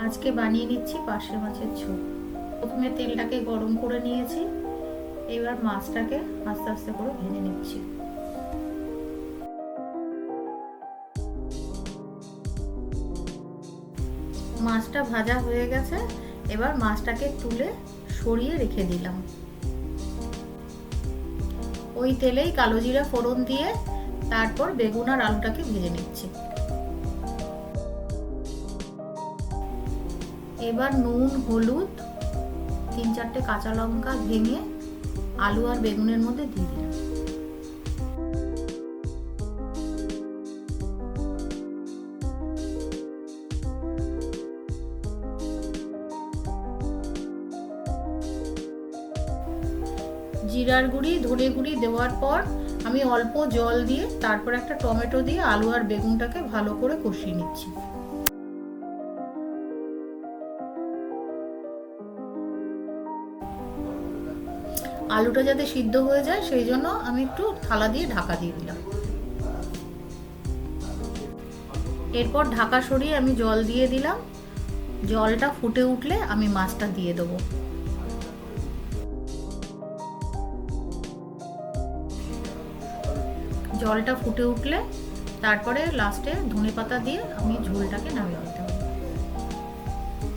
আজকে বানিয়ে নিচ্ছি পার্শে মাছের ঝোল। প্রথমে তেলটাকে গরম করে নিয়েছি, এবার মাছটাকে আস্তে আস্তে করে ভেজে নিচ্ছি। মাছটা ভাজা হয়ে গেছে, এবার মাছটাকে তুলে সরিয়ে রেখে দিলাম। ওই তেলেই কালো জিরা ফোড়ন দিয়ে তারপর বেগুন আর আলুটাকে ভেজে নিচ্ছি। এবার নুন, হলুদ, 3-4টে কাঁচা লঙ্কা ভেঙে আলু আর বেগুনের মধ্যে দিয়ে দিলাম। জিরার গুঁড়ি, ধনে গুঁড়ি দেওয়ার পর আমি অল্প জল দিয়ে তারপর একটা টমেটো দিয়ে আলু আর বেগুনটাকে ভালো করে কষিয়ে নিচ্ছি। আলুটা যাতে সিদ্ধ হয়ে যায় সেই জন্য আমি একটু থালা দিয়ে ঢাকা দিয়ে দিলাম। এরপর ঢাকা সরিয়ে আমি জল দিয়ে দিলাম। জলটা ফুটে উঠলে আমি মাছটা দিয়ে দেবো। জলটা ফুটে উঠলে তারপরে লাস্টে ধনেপাতা দিয়ে আমি ঝোলটাকে নামিয়ে দিতে